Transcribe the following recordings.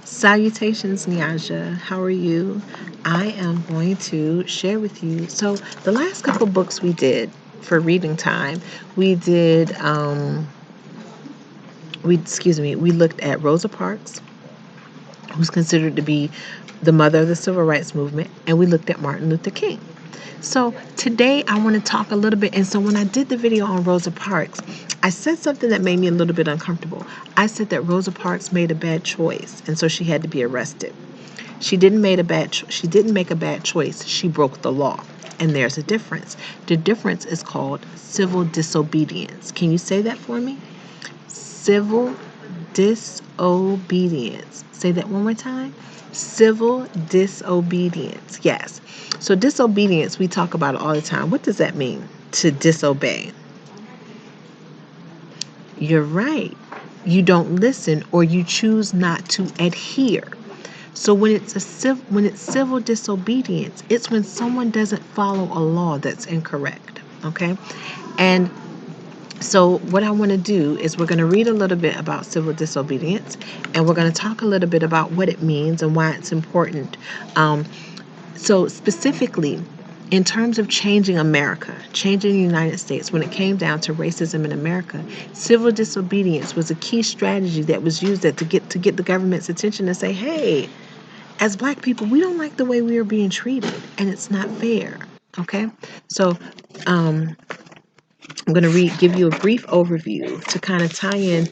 Salutations, Nyanja. How are you? I am going to share with you. So, the last couple books we did for reading time, we did, we looked at Rosa Parks, who's considered to be the mother of the civil rights movement, and we looked at Martin Luther King. So today I want to talk a little bit. And so when I did the video on Rosa Parks, I said something that made me a little bit uncomfortable. I said that Rosa Parks made a bad choice, and so she had to be arrested. She didn't make a bad choice. She broke the law. And there's a difference. The difference is called civil disobedience. Can you say that for me? Civil disobedience. Say that one more time. Civil disobedience. Yes. So disobedience, we talk about it all the time. What does that mean? To disobey. You're right. You don't listen, or you choose not to adhere. So when it's civil disobedience, it's when someone doesn't follow a law that's incorrect. Okay? And so what I want to do is we're going to read a little bit about civil disobedience, and we're going to talk a little bit about what it means and why it's important. So specifically, in terms of changing America, changing the United States, when it came down to racism in America, civil disobedience was a key strategy that was used to get the government's attention and say, hey, as Black people, we don't like the way we are being treated, and it's not fair. Okay? So I'm going to give you a brief overview to kind of tie in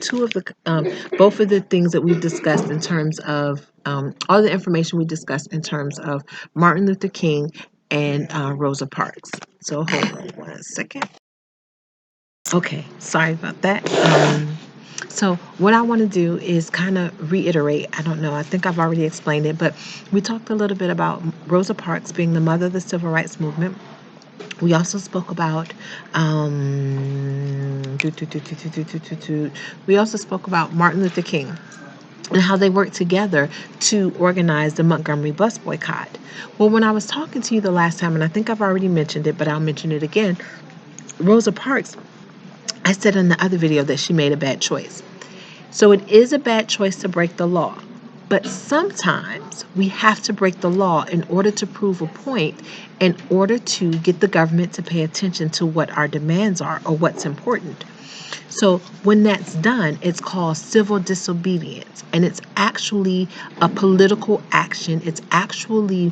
both of the things that we've discussed in terms of all the information we discussed in terms of Martin Luther King and Rosa Parks. So hold on one second. Okay, sorry about that. So what I want to do is kind of reiterate. I don't know. I think I've already explained it, but we talked a little bit about Rosa Parks being the mother of the civil rights movement. We also spoke about Martin Luther King and how they worked together to organize the Montgomery bus boycott. Well, when I was talking to you the last time, and I think I've already mentioned it, but I'll mention it again, Rosa Parks, I said in the other video that she made a bad choice. So it is a bad choice to break the law. But sometimes we have to break the law in order to prove a point, in order to get the government to pay attention to what our demands are or what's important. So when that's done, it's called civil disobedience, and it's actually a political action. It's actually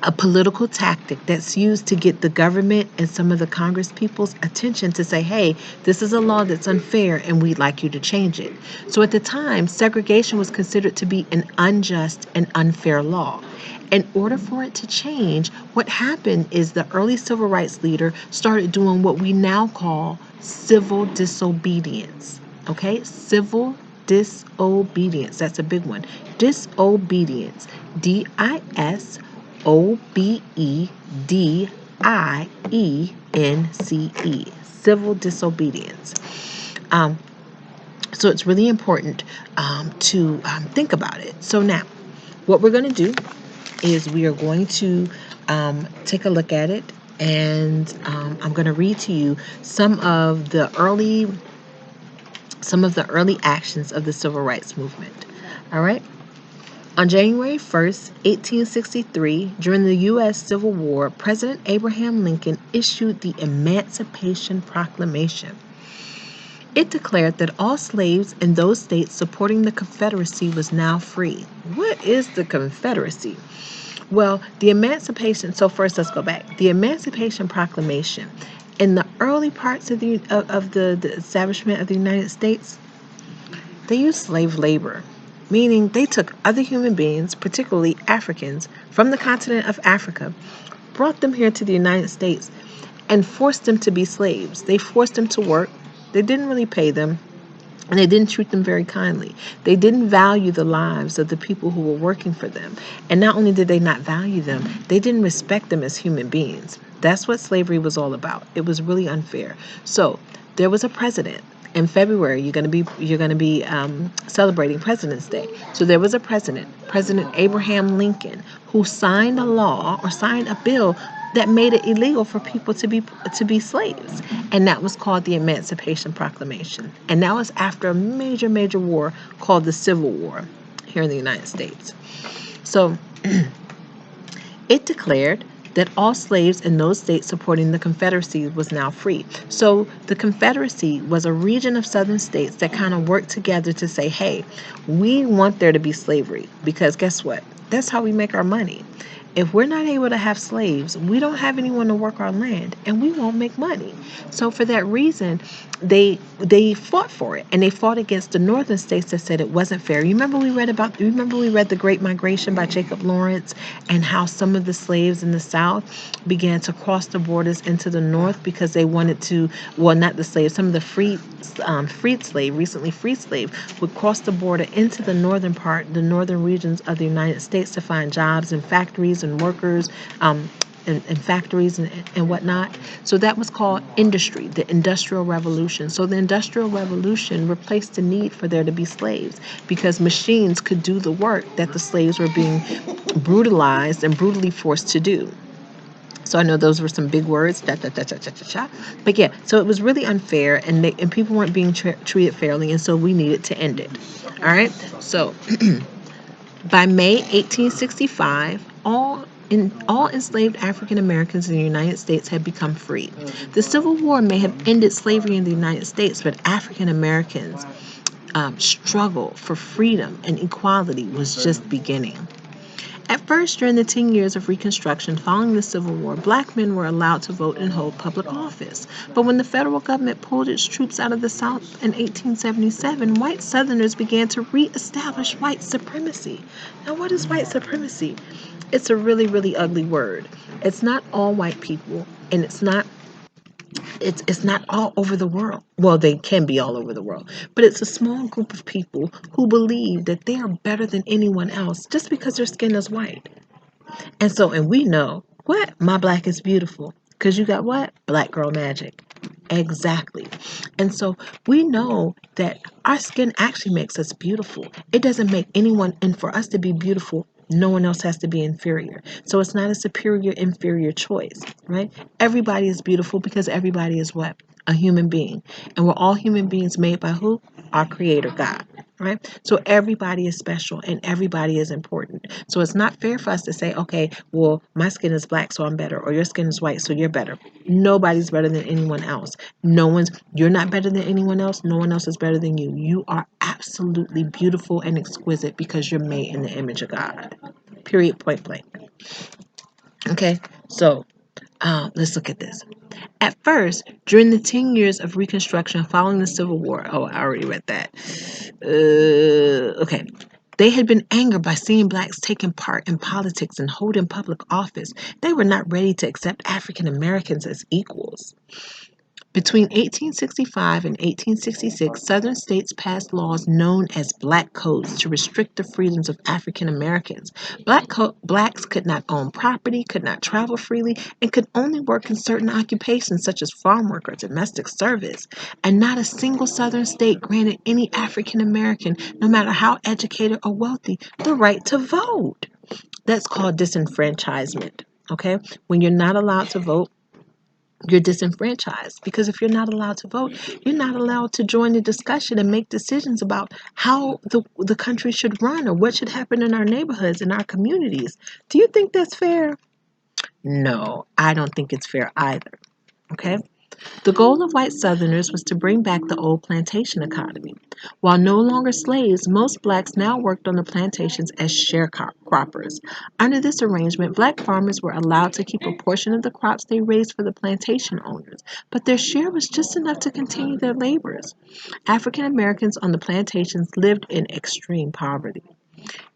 a political tactic that's used to get the government and some of the Congress people's attention to say, hey, this is a law that's unfair and we'd like you to change it. So at the time, segregation was considered to be an unjust and unfair law. In order for it to change, what happened is the early civil rights leader started doing what we now call civil disobedience. Okay? Civil disobedience. That's a big one. Disobedience. Disobedience. Civil disobedience. So it's really important to think about it. So now, what we're going to do is we are going to take a look at it, and I'm going to read to you some of the early actions of the civil rights movement. All right. On January 1st, 1863, during the U.S. Civil War, President Abraham Lincoln issued the Emancipation Proclamation. It declared that all slaves in those states supporting the Confederacy was now free. What is the Confederacy? Well, so first let's go back. The Emancipation Proclamation, in the early parts of the establishment of the United States, they used slave labor, meaning they took other human beings, particularly Africans, from the continent of Africa, brought them here to the United States, and forced them to be slaves. They forced them to work. They didn't really pay them, and they didn't treat them very kindly. They didn't value the lives of the people who were working for them. And not only did they not value them, they didn't respect them as human beings. That's what slavery was all about. It was really unfair. So there was a president. In February, you're going to be celebrating President's Day. So there was a President Abraham Lincoln, who signed a bill that made it illegal for people to be slaves, and that was called the Emancipation Proclamation. And that was after a major war called the Civil War here in the United States. So it declared that all slaves in those states supporting the Confederacy was now free. So the Confederacy was a region of southern states that kind of worked together to say, hey, we want there to be slavery, because guess what? That's how we make our money. If we're not able to have slaves, we don't have anyone to work our land, and we won't make money. So for that reason, they fought for it, and they fought against the northern states that said it wasn't fair. Remember we read The Great Migration by Jacob Lawrence, and how some of the slaves in the South began to cross the borders into the North because they wanted to, well, not the slaves, some of the recently freed slave would cross the border into the northern regions of the United States to find jobs in factories and workers, in factories and whatnot. So that was called industry, the Industrial Revolution. So the Industrial Revolution replaced the need for there to be slaves, because machines could do the work that the slaves were being brutalized and brutally forced to do. So I know those were some big words, but yeah, so it was really unfair, and people weren't being treated fairly, and so we needed to end it. All right, so by May 1865, all enslaved African Americans in the United States had become free. The Civil War may have ended slavery in the United States, but African Americans' struggle for freedom and equality was just beginning. At first, during the 10 years of Reconstruction following the Civil War, black men were allowed to vote and hold public office. But when the federal government pulled its troops out of the South in 1877, white Southerners began to reestablish white supremacy. Now, what is white supremacy? It's a really, really ugly word. It's not all white people, and it's not all over the world. Well, they can be all over the world, but it's a small group of people who believe that they are better than anyone else just because their skin is white. And we know what? My black is beautiful. Because you got what? Black girl magic. Exactly. And so we know that our skin actually makes us beautiful. It doesn't make anyone, and for us to be beautiful, no one else has to be inferior. So it's not a superior, inferior choice, right? Everybody is beautiful because everybody is what? A human being. And we're all human beings made by who? Our Creator, God. Right? So everybody is special and everybody is important. So it's not fair for us to say, okay, well, my skin is black, so I'm better, or your skin is white, so you're better. Nobody's better than anyone else. You're not better than anyone else. No one else is better than you. You are absolutely beautiful and exquisite because you're made in the image of God. Period, point blank. Okay, so let's look at this. At first, during the 10 years of Reconstruction following the Civil War, oh, I already read that. Okay. They had been angered by seeing blacks taking part in politics and holding public office. They were not ready to accept African Americans as equals. Between 1865 and 1866, Southern states passed laws known as Black Codes to restrict the freedoms of African Americans. Blacks could not own property, could not travel freely, and could only work in certain occupations such as farm work or domestic service. And not a single Southern state granted any African American, no matter how educated or wealthy, the right to vote. That's called disenfranchisement. Okay? When you're not allowed to vote, you're disenfranchised, because if you're not allowed to vote, you're not allowed to join the discussion and make decisions about how the country should run or what should happen in our neighborhoods and our communities. Do you think that's fair? No, I don't think it's fair either. Okay? The goal of white Southerners was to bring back the old plantation economy. While no longer slaves, most blacks now worked on the plantations as sharecroppers. Under this arrangement, black farmers were allowed to keep a portion of the crops they raised for the plantation owners, but their share was just enough to continue their labors. African Americans on the plantations lived in extreme poverty.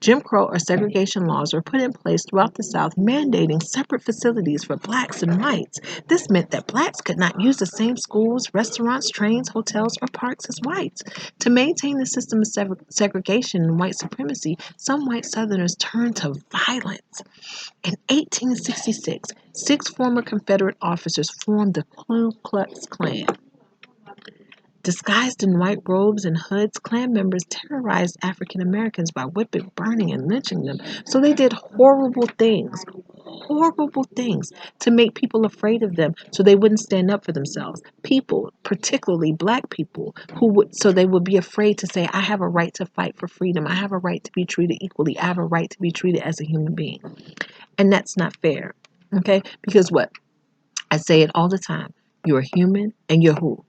Jim Crow or segregation laws were put in place throughout the South, mandating separate facilities for blacks and whites. This meant that blacks could not use the same schools, restaurants, trains, hotels, or parks as whites. To maintain the system of segregation and white supremacy, some white Southerners turned to violence. In 1866, 6 former Confederate officers formed the Ku Klux Klan. Disguised in white robes and hoods, Klan members terrorized African Americans by whipping, burning, and lynching them. So they did horrible things. horrible things to make people afraid of them so they wouldn't stand up for themselves. People, particularly black people, so they would be afraid to say, I have a right to fight for freedom. I have a right to be treated equally. I have a right to be treated as a human being. And that's not fair. Okay? Because what? I say it all the time. You're human and you're who?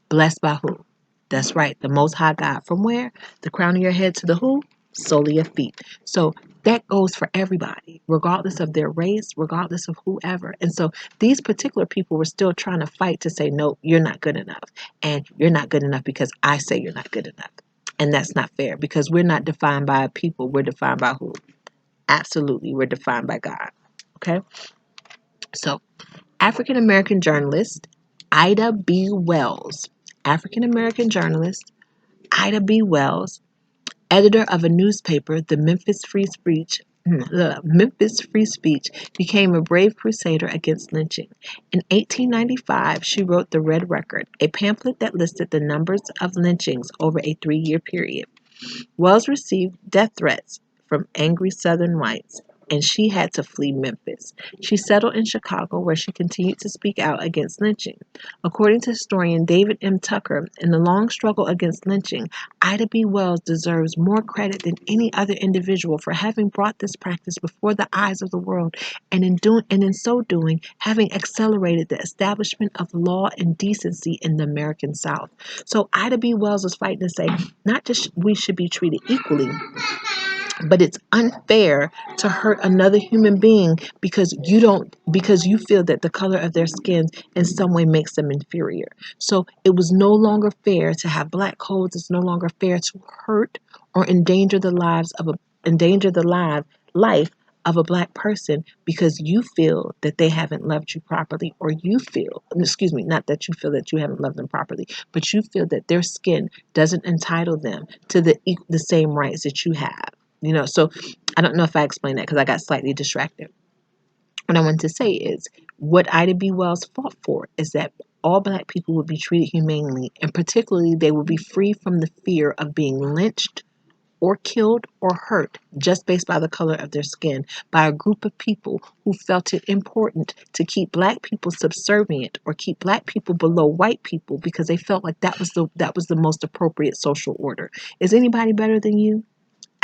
Blessed by who? That's right, the Most High God. From where? The crown of your head to the who? Sole of your feet. So that goes for everybody, regardless of their race, regardless of whoever. And so these particular people were still trying to fight to say, no, you're not good enough. And you're not good enough because I say you're not good enough. And that's not fair because we're not defined by people. We're defined by who? Absolutely, we're defined by God. Okay? So African American journalist Ida B. Wells. African American journalist Ida B. Wells, editor of a newspaper, the Memphis Free Speech, became a brave crusader against lynching. In 1895, she wrote The Red Record, a pamphlet that listed the numbers of lynchings over a 3-year period. Wells received death threats from angry Southern whites, and she had to flee Memphis. She settled in Chicago, where she continued to speak out against lynching. According to historian David M. Tucker, in the long struggle against lynching, Ida B. Wells deserves more credit than any other individual for having brought this practice before the eyes of the world, and in so doing, having accelerated the establishment of law and decency in the American South. So Ida B. Wells is fighting to say, not just we should be treated equally, but it's unfair to hurt another human being because you feel that the color of their skin in some way makes them inferior. So it was no longer fair to have black codes. It's no longer fair to hurt or endanger the life of a black person because you feel that they haven't loved you properly, or you feel, excuse me, not that you feel that you haven't loved them properly, but you feel that their skin doesn't entitle them to the same rights that you have. So I don't know if I explained that because I got slightly distracted. What I want to say is what Ida B. Wells fought for is that all black people would be treated humanely, and particularly they would be free from the fear of being lynched or killed or hurt just based by the color of their skin by a group of people who felt it important to keep black people subservient or keep black people below white people because they felt like that was the most appropriate social order. Is anybody better than you?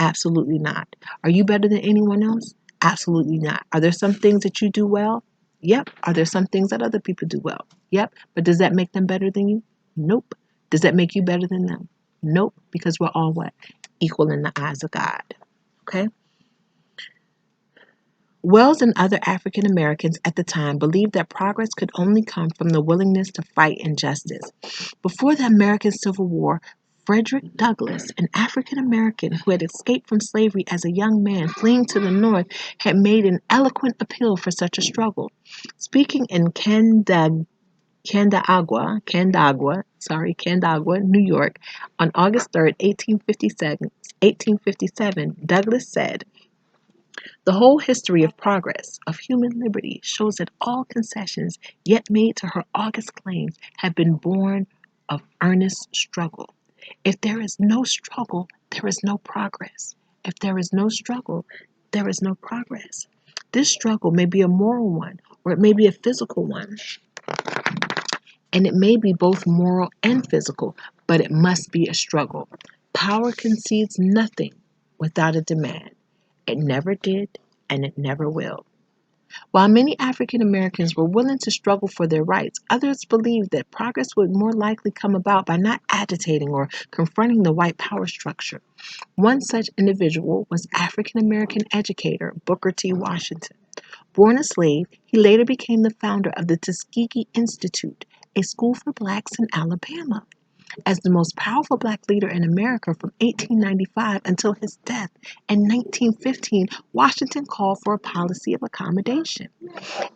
Absolutely not. Are you better than anyone else? Absolutely not. Are there some things that you do well? Yep. Are there some things that other people do well? Yep. But does that make them better than you? Nope. Does that make you better than them? Nope. Because we're all what? Equal in the eyes of God. Okay? Wells and other African Americans at the time believed that progress could only come from the willingness to fight injustice. Before the American Civil War, Frederick Douglass, an African American who had escaped from slavery as a young man fleeing to the North, had made an eloquent appeal for such a struggle. Speaking in Candagua, New York, on August 3rd, 1857, Douglass said, "The whole history of progress, of human liberty, shows that all concessions yet made to her august claims have been born of earnest struggle. If there is no struggle, there is no progress. If there is no struggle, there is no progress. This struggle may be a moral one, or it may be a physical one, and it may be both moral and physical, but it must be a struggle. Power concedes nothing without a demand. It never did, and it never will." While many African Americans were willing to struggle for their rights, others believed that progress would more likely come about by not agitating or confronting the white power structure. One such individual was African American educator Booker T. Washington. Born a slave, he later became the founder of the Tuskegee Institute, a school for blacks in Alabama. As the most powerful black leader in America from 1895 until his death in 1915, Washington called for a policy of accommodation.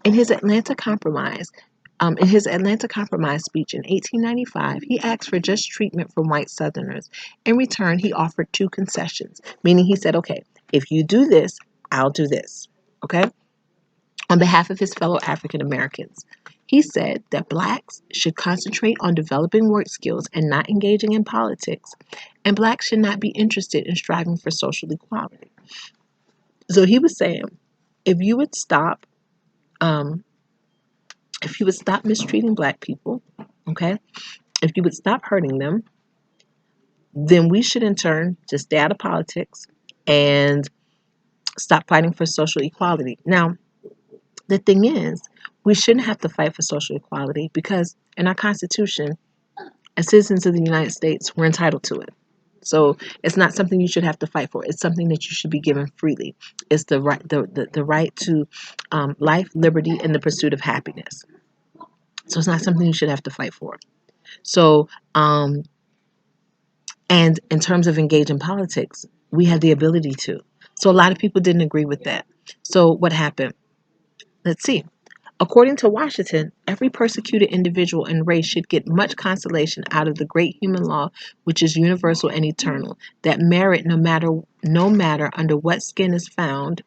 In his Atlanta Compromise, speech in 1895, he asked for just treatment from white Southerners. In return, he offered two concessions, meaning he said, okay, if you do this, I'll do this. Okay? On behalf of his fellow African Americans. He said that blacks should concentrate on developing work skills and not engaging in politics, and blacks should not be interested in striving for social equality. So he was saying, if you would stop if you would stop mistreating black people, okay, if you would stop hurting them, then we should in turn just stay out of politics and stop fighting for social equality. Now, the thing is, we shouldn't have to fight for social equality because in our Constitution, as citizens of the United States, we're entitled to it. So it's not something you should have to fight for. It's something that you should be given freely. It's the right, the right to life, liberty, and the pursuit of happiness. So it's not something you should have to fight for. So, and in terms of engaging politics, we have the ability to. So a lot of people didn't agree with that. So what happened? Let's see. According to Washington, every persecuted individual and race should get much consolation out of the great human law, which is universal and eternal, that merit no matter under what skin is found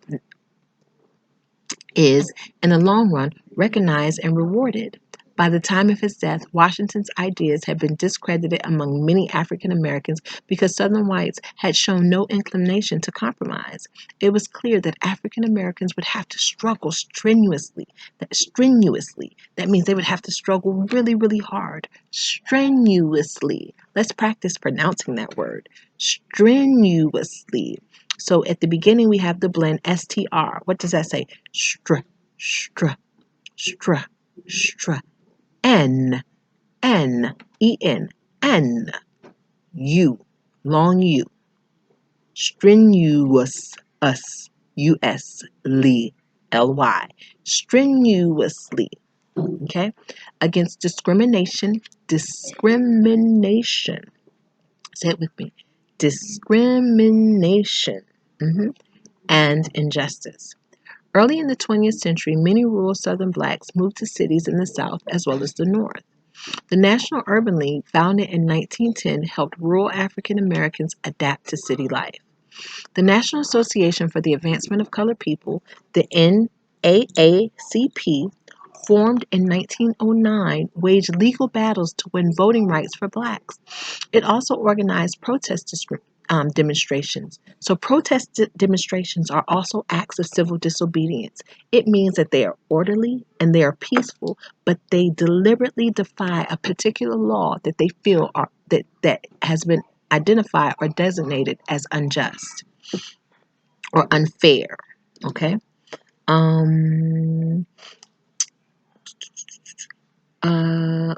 is, in the long run, recognized and rewarded. By the time of his death, Washington's ideas had been discredited among many African Americans because Southern whites had shown no inclination to compromise. It was clear that African Americans would have to struggle strenuously. That means they would have to struggle really, really hard. Strenuously. Let's practice pronouncing that word. Strenuously. So at the beginning, we have the blend STR. What does that say? Str, str, str, str. N, N, E-N, N, U, long U. Strenuous, us, U-S, Ly, L-Y. Strenuously, okay? Against discrimination, say it with me, discrimination, and injustice. Early in the 20th century, many rural Southern blacks moved to cities in the South as well as the North. The National Urban League, founded in 1910, helped rural African Americans adapt to city life. The National Association for the Advancement of Colored People, the NAACP, formed in 1909, waged legal battles to win voting rights for blacks. It also organized demonstrations. So demonstrations are also acts of civil disobedience. It means that they are orderly and they are peaceful, but they deliberately defy a particular law that they feel that has been identified or designated as unjust or unfair. Okay. Um,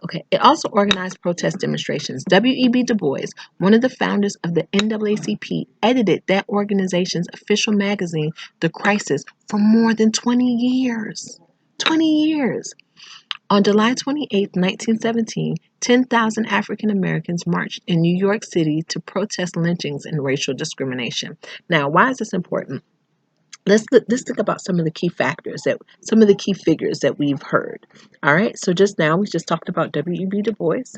okay. It also organized protest demonstrations. W.E.B. Du Bois, one of the founders of the NAACP, edited that organization's official magazine, The Crisis, for more than 20 years. 20 years. On July 28, 1917, 10,000 African Americans marched in New York City to protest lynchings and racial discrimination. Now, why is this important? Let's think about some of the key figures that we've heard. All right, so just now we just talked about W.E.B. Du Bois.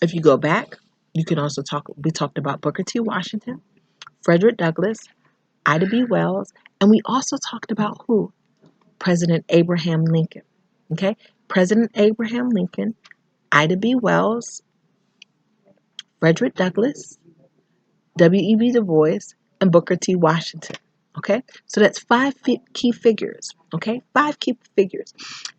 If you go back, you can also we talked about Booker T. Washington, Frederick Douglass, Ida B. Wells, and we also talked about who? President Abraham Lincoln. Okay, President Abraham Lincoln, Ida B. Wells, Frederick Douglass, W.E.B. Du Bois, and Booker T. Washington. Okay, so that's five key figures. Okay, five key figures,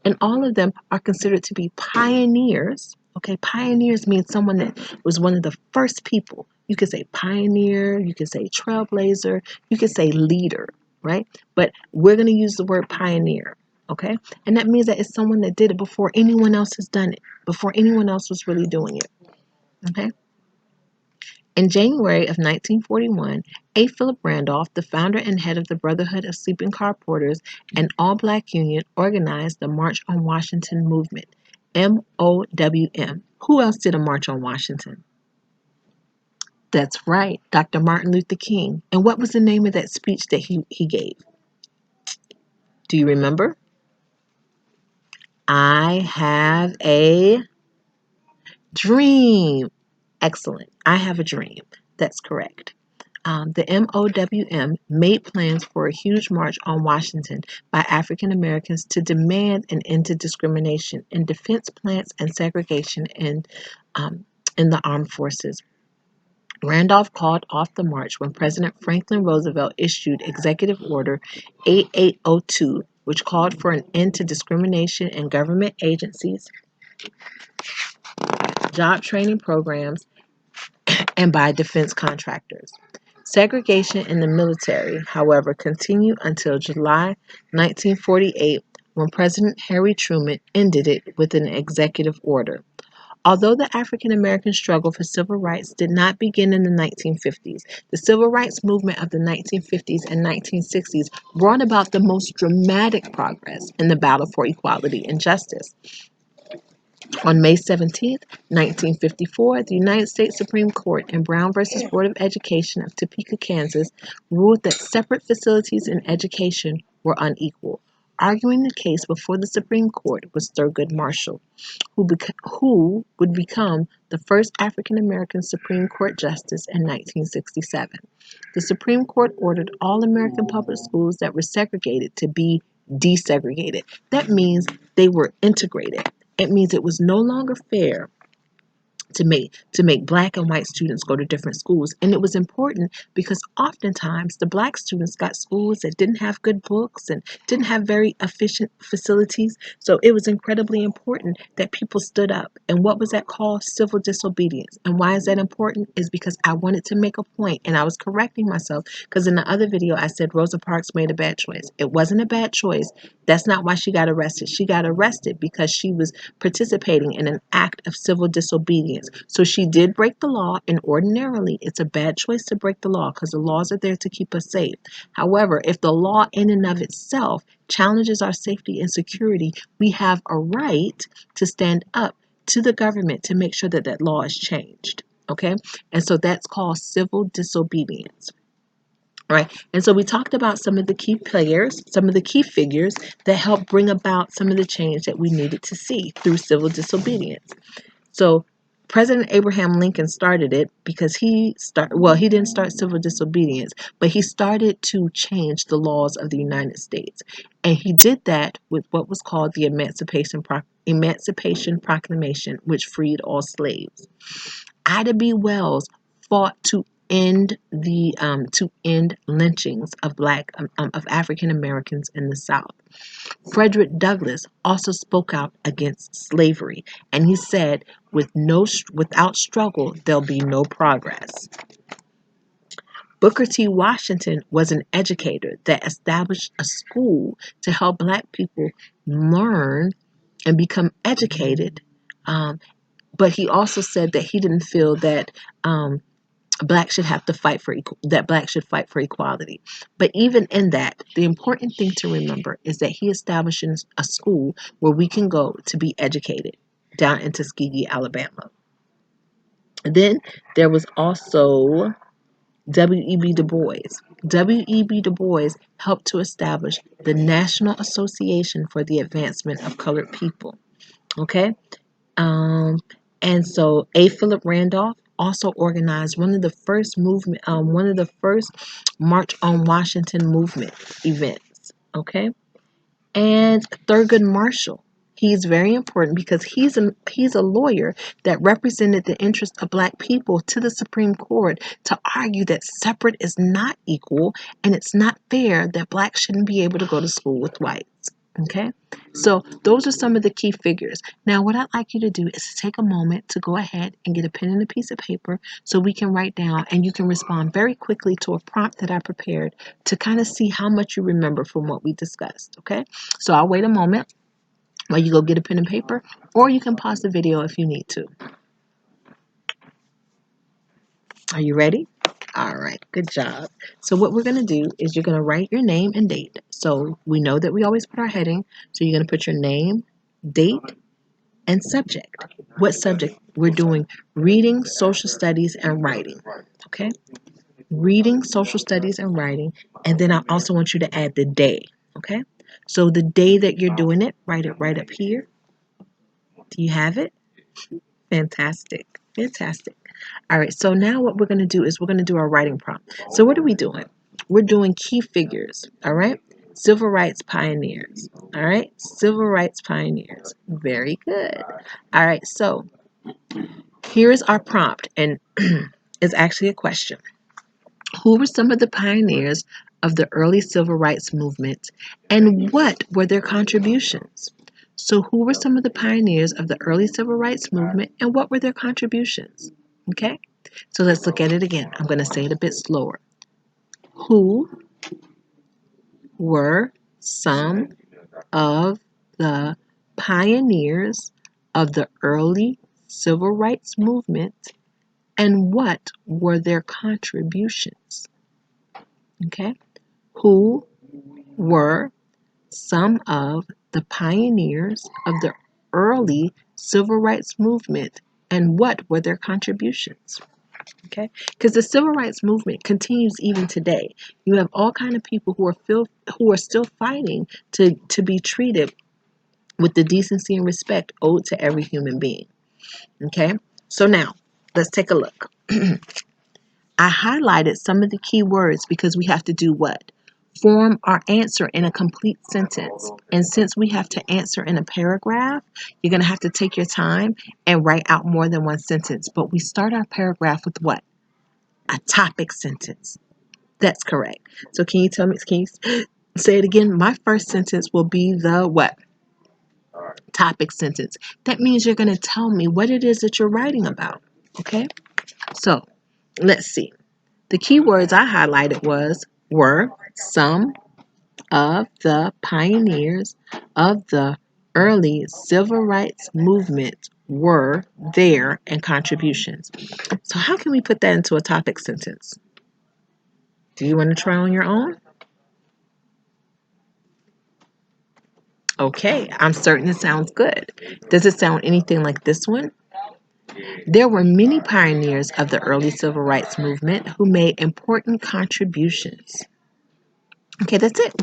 and all of them are considered to be pioneers. Okay, pioneers means someone that was one of the first people. You could say pioneer, you could say trailblazer, you could say leader, right? But we're going to use the word pioneer. Okay, and that means that it's someone that did it before anyone else has done it, before anyone else was really doing it. Okay. In January of 1941, A. Philip Randolph, the founder and head of the Brotherhood of Sleeping Car Porters, an all-black union, organized the March on Washington movement, MOWM. Who else did a March on Washington? That's right, Dr. Martin Luther King. And what was the name of that speech that he gave? Do you remember? I have a dream. Excellent. I have a dream. That's correct. The MOWM made plans for a huge march on Washington by African Americans to demand an end to discrimination in defense plants and segregation in the armed forces. Randolph called off the march when President Franklin Roosevelt issued Executive Order 8802 which called for an end to discrimination in government agencies, job training programs, and by defense contractors. Segregation in the military, however, continued until July 1948 when President Harry Truman ended it with an executive order. Although the African American struggle for civil rights did not begin in the 1950s, the civil rights movement of the 1950s and 1960s brought about the most dramatic progress in the battle for equality and justice. On May 17, 1954, the United States Supreme Court in Brown v. Board of Education of Topeka, Kansas, ruled that separate facilities in education were unequal. Arguing the case before the Supreme Court was Thurgood Marshall, who would become the first African American Supreme Court justice in 1967. The Supreme Court ordered all American public schools that were segregated to be desegregated. That means they were integrated. It means it was no longer fair to make black and white students go to different schools. And it was important because oftentimes the black students got schools that didn't have good books and didn't have very efficient facilities. So it was incredibly important that people stood up. And what was that called? Civil disobedience. And why is that important? Is because I wanted to make a point, and I was correcting myself because in the other video I said Rosa Parks made a bad choice. It wasn't a bad choice. That's not why she got arrested. She got arrested because she was participating in an act of civil disobedience. So she did break the law, and ordinarily it's a bad choice to break the law because the laws are there to keep us safe. However, if the law in and of itself challenges our safety and security, we have a right to stand up to the government to make sure that that law is changed. Okay? And so that's called civil disobedience. All right. And so we talked about some of the key players, some of the key figures that helped bring about some of the change that we needed to see through civil disobedience. So President Abraham Lincoln started it because he didn't start civil disobedience, but he started to change the laws of the United States. And he did that with what was called the Emancipation Proclamation, which freed all slaves. Ida B. Wells fought to end lynchings of African Americans in the South. Frederick Douglass also spoke out against slavery, and he said, without struggle, there'll be no progress. Booker T. Washington was an educator that established a school to help black people learn and become educated. But he also said that he didn't feel that blacks should fight for equality. But even in that, the important thing to remember is that he establishes a school where we can go to be educated down in Tuskegee, Alabama. And then there was also W.E.B. Du Bois. W.E.B. Du Bois helped to establish the National Association for the Advancement of Colored People. Okay? And so A. Philip Randolph also organized one of the first March on Washington movement events. Okay, and Thurgood Marshall. He's very important because he's a lawyer that represented the interests of black people to the Supreme Court to argue that separate is not equal and it's not fair that blacks shouldn't be able to go to school with whites. Okay, so those are some of the key figures. Now, what I'd like you to do is take a moment to go ahead and get a pen and a piece of paper so we can write down and you can respond very quickly to a prompt that I prepared to kind of see how much you remember from what we discussed. Okay, so I'll wait a moment while you go get a pen and paper, or you can pause the video if you need to. Are you ready? All right, good job. So what we're going to do is you're going to write your name and date. So we know that we always put our heading. So you're going to put your name, date, and subject. What subject? We're doing reading, social studies, and writing. Okay? Reading, social studies, and writing. And then I also want you to add the day. Okay? So the day that you're doing it, write it right up here. Do you have it? Fantastic. Fantastic. All right, so now what we're going to do is we're going to do our writing prompt. So what are we doing? We're doing key figures, all right? Civil rights pioneers, all right? Civil rights pioneers. Very good. All right, so here is our prompt, and it's actually a question. Who were some of the pioneers of the early civil rights movement and what were their contributions? So, who were some of the pioneers of the early civil rights movement and what were their contributions? Okay, so let's look at it again. I'm going to say it a bit slower. Who were some of the pioneers of the early civil rights movement and what were their contributions? Okay, who were some of the pioneers of the early civil rights movement and what were their contributions? Okay, because the civil rights movement continues even today. You have all kind of people who are still fighting to be treated with the decency and respect owed to every human being. Okay, so now let's take a look. I highlighted some of the key words because we have to do what? Form our answer in a complete sentence. And since we have to answer in a paragraph, you're going to have to take your time and write out more than one sentence. But we start our paragraph with what? A topic sentence. That's correct. So can you say it again? My first sentence will be the what? Topic sentence. That means you're going to tell me what it is that you're writing about. Okay? So let's see. The key words I highlighted were some of the pioneers of the early civil rights movement were there and contributions. So how can we put that into a topic sentence? Do you want to try on your own? Okay, I'm certain it sounds good. Does it sound anything like this one? There were many pioneers of the early civil rights movement who made important contributions. Okay, that's it.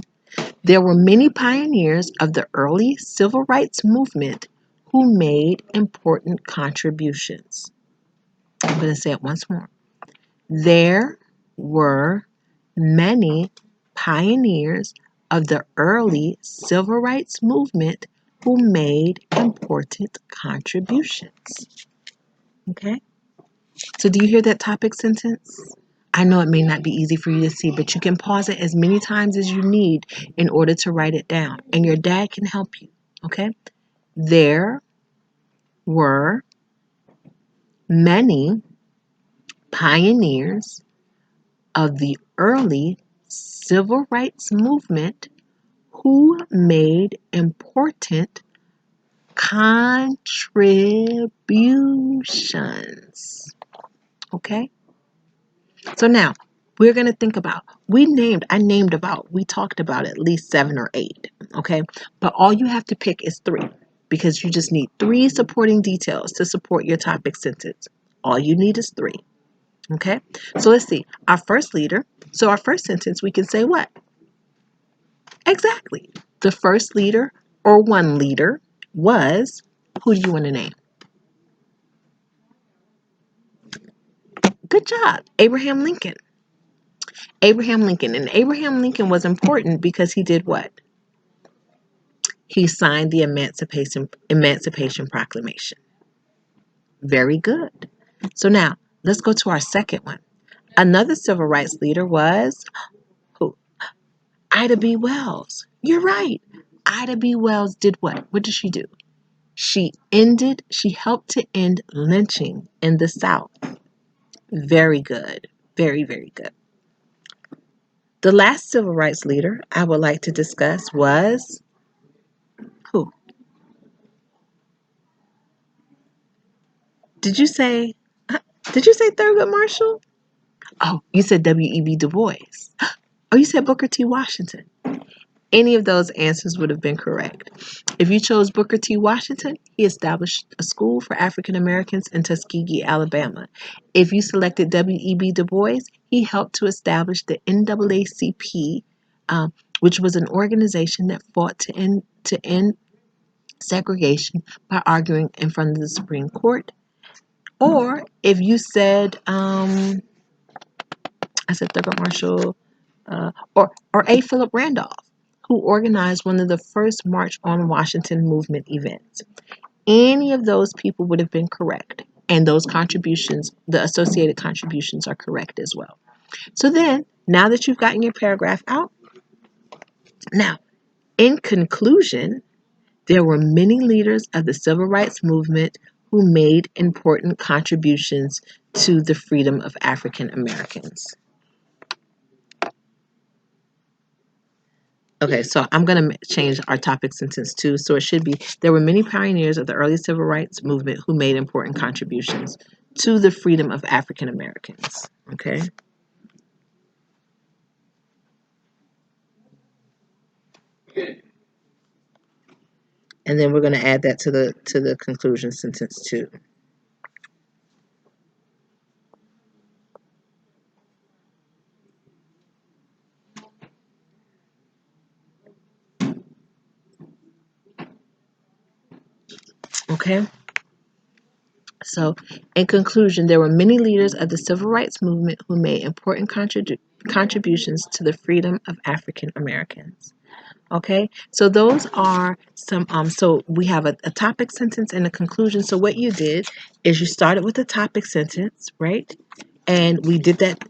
There were many pioneers of the early civil rights movement who made important contributions. I'm going to say it once more. There were many pioneers of the early civil rights movement who made important contributions. Okay? So, do you hear that topic sentence? I know it may not be easy for you to see, but you can pause it as many times as you need in order to write it down, and your dad can help you. Okay? There were many pioneers of the early civil rights movement who made important contributions. Okay? So now we're going to think about, we talked about at least 7 or 8. Okay? But all you have to pick is 3 because you just need 3 supporting details to support your topic sentence. All you need is 3. Okay? So let's see. Our first leader. So our first sentence, we can say what? Exactly. The first leader or one leader was, who do you want to name? Good job. Abraham Lincoln. Abraham Lincoln. And Abraham Lincoln was important because he did what? He signed the Emancipation Proclamation. Very good. So now, let's go to our second one. Another civil rights leader was who? Ida B. Wells. You're right. Ida B. Wells did what? What did she do? She helped to end lynching in the South. Very good. Very, very good. The last civil rights leader I would like to discuss was who? Did you say did you say Thurgood Marshall? Oh, you said W.E.B. Du Bois. Oh, you said Booker T. Washington. Any of those answers would have been correct. If you chose Booker T. Washington, he established a school for African Americans in Tuskegee, Alabama. If you selected W.E.B. Du Bois, he helped to establish the NAACP, which was an organization that fought to end segregation by arguing in front of the Supreme Court. Or if you said, I said Thurgood Marshall, or A. Philip Randolph, who organized one of the first March on Washington movement events. Any of those people would have been correct, and those contributions, the associated contributions, are correct as well. So then, now that you've gotten your paragraph out, now, in conclusion, there were many leaders of the civil rights movement who made important contributions to the freedom of African Americans. Okay, so I'm going to change our topic sentence too. So it should be, there were many pioneers of the early civil rights movement who made important contributions to the freedom of African Americans. Okay. And then we're going to add that to the conclusion sentence too. Okay. So, in conclusion, there were many leaders of the civil rights movement who made important contributions to the freedom of African Americans. Okay, so those are some. So we have a topic sentence and a conclusion. So what you did is you started with a topic sentence, right? And we did that.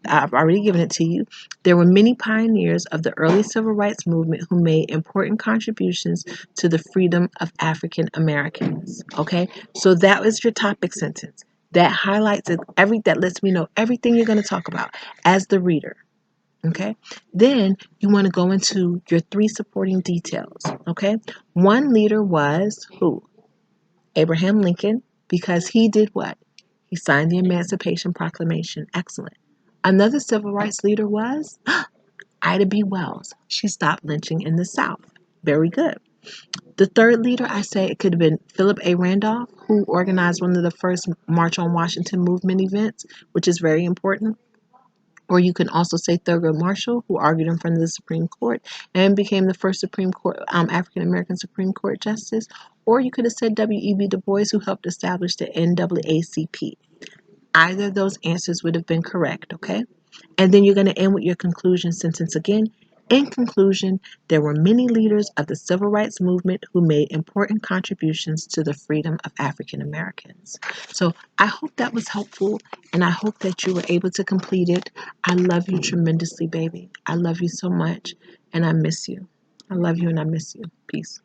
I've already given it to you. There were many pioneers of the early civil rights movement who made important contributions to the freedom of African Americans. Okay, so that was your topic sentence. That highlights it. That lets me know everything you're going to talk about as the reader. Okay, then you want to go into your three supporting details. Okay, one leader was who? Abraham Lincoln, because he did what? He signed the Emancipation Proclamation. Excellent. Another civil rights leader was Ida B. Wells. She stopped lynching in the South. Very good. The third leader, I say it could have been Philip A. Randolph, who organized one of the first March on Washington movement events, which is very important. Or you can also say Thurgood Marshall, who argued in front of the Supreme Court and became the first Supreme Court African American Supreme Court justice. Or you could have said W.E.B. Du Bois, who helped establish the NAACP. Either of those answers would have been correct, okay? And then you're going to end with your conclusion sentence again. In conclusion, there were many leaders of the civil rights movement who made important contributions to the freedom of African Americans. So I hope that was helpful, and I hope that you were able to complete it. I love you tremendously, baby. I love you so much, and I miss you. I love you and I miss you. Peace.